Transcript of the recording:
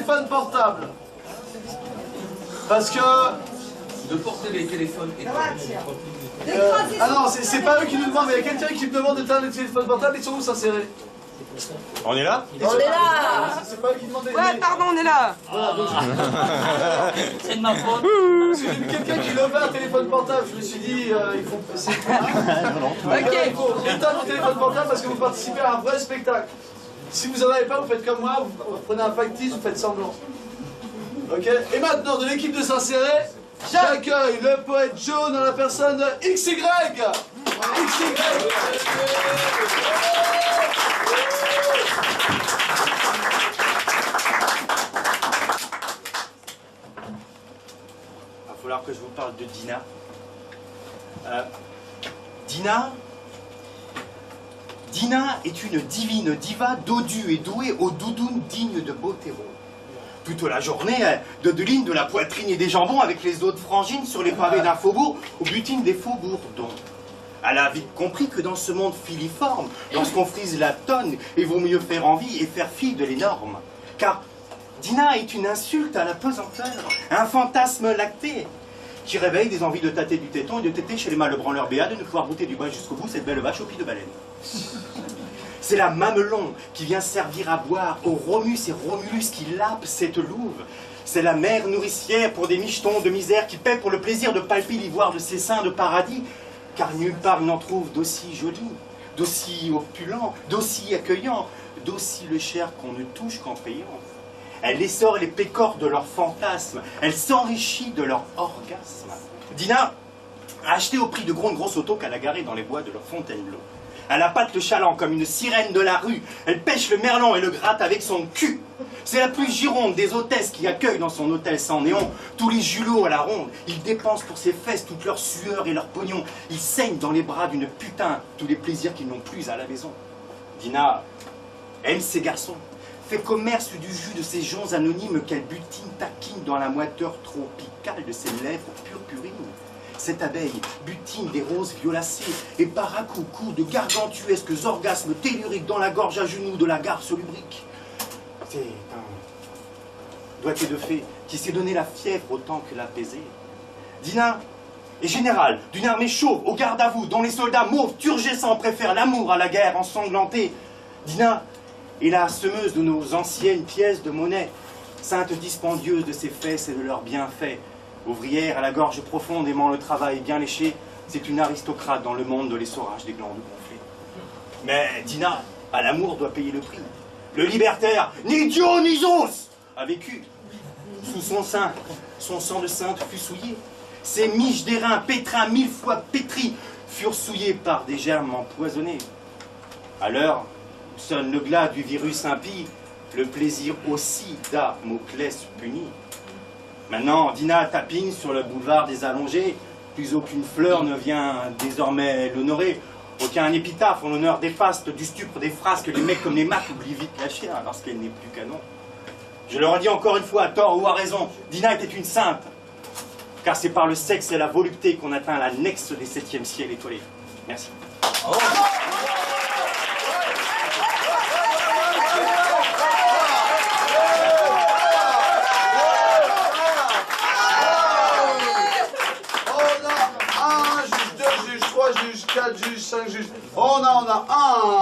téléphone portable. Parce que... De porter les téléphones et ah non, c'est pas eux qui nous demandent, mais il y a quelqu'un qui me demande d'éteindre les téléphones portables, ils sont où s'insérer? On est là? On est là. C'est pas eux qui demandent. Ouais, pardon, on est là. Voilà, donc c'est de ma faute. j'ai vu quelqu'un qui levait un téléphone portable, je me suis dit, il faut passer. Ok. Il faut éteindre le téléphone portable parce que vous participez à un vrai spectacle. Si vous en avez pas, vous faites comme moi, vous prenez un factice, vous faites semblant. Ok? Et maintenant, de l'équipe de s'insérer, j'accueille le poète Joe dans la personne de XY. XY. Il va falloir que je vous parle de Dina. Dina est une divine diva dodue et douée aux doudounes dignes de Bottero. Toute la journée, elle dodeline de la poitrine et des jambons avec les autres frangines sur les pavés d'un faubourg ou butine des faubourdons. Elle a vite compris que dans ce monde filiforme, lorsqu'on frise la tonne, il vaut mieux faire envie et faire fi de l'énorme. Car Dina est une insulte à la pesanteur, un fantasme lacté, qui réveille des envies de tâter du téton et de téter chez les mâles branleurs béats de ne pouvoir goûter du bois jusqu'au bout cette belle vache au pied de baleine. C'est la mamelon qui vient servir à boire aux Romus et Romulus qui lapent cette louve. C'est la mère nourricière pour des michetons de misère qui paient pour le plaisir de palper l'ivoire de ses seins de paradis, car nulle part on n'en trouve d'aussi joli, d'aussi opulent, d'aussi accueillant, d'aussi le cher qu'on ne touche qu'en payant. Elle essore les pécores de leurs fantasmes, elle s'enrichit de leur orgasme. Dina a acheté au prix de grosses autos qu'elle a garées dans les bois de leur Fontainebleau. Elle appâte le chaland comme une sirène de la rue. Elle pêche le merlan et le gratte avec son cul. C'est la plus gironde des hôtesses qui accueille dans son hôtel sans néon tous les julots à la ronde. Ils dépensent pour ses fesses toute leur sueur et leur pognon. Ils saignent dans les bras d'une putain tous les plaisirs qu'ils n'ont plus à la maison. Dina aime ses garçons, fait commerce du jus de ces joncs anonymes qu'elle butine, taquine dans la moiteur tropicale de ses lèvres purpurines. Cette abeille butine des roses violacées et par à coups de gargantuesques orgasmes telluriques dans la gorge à genoux de la garce lubrique. C'est un doigté de fée qui s'est donné la fièvre autant que l'apaiser. Dina est générale d'une armée chauve au garde à vous dont les soldats mauves turgescents préfèrent l'amour à la guerre ensanglantée. Dina est la semeuse de nos anciennes pièces de monnaie, sainte dispendieuse de ses fesses et de leurs bienfaits. Ouvrière à la gorge profonde aimant le travail bien léché, c'est une aristocrate dans le monde de l'essorage des glandes gonflées. Mais Dina, à l'amour, doit payer le prix. Le libertaire, ni Dionysos, a vécu. Sous son sein, son sang de sainte fut souillé. Ses miches d'airain, pétrins 1000 fois pétris, furent souillés par des germes empoisonnés. À l'heure où sonne le glas du virus impie, le plaisir aussi Damoclès puni. Maintenant, Dina tapine sur le boulevard des Allongés. Plus aucune fleur ne vient désormais l'honorer. Aucun épitaphe en l'honneur des fastes, du stupre, des frasques. Les mecs comme les macs oublient vite la chienne parce qu'elle n'est plus canon. Je le redis encore une fois, à tort ou à raison, Dina était une sainte. Car c'est par le sexe et la volupté qu'on atteint l'annexe des 7e ciels étoilés. Merci. Oh. Juge 5 juges. On a 1,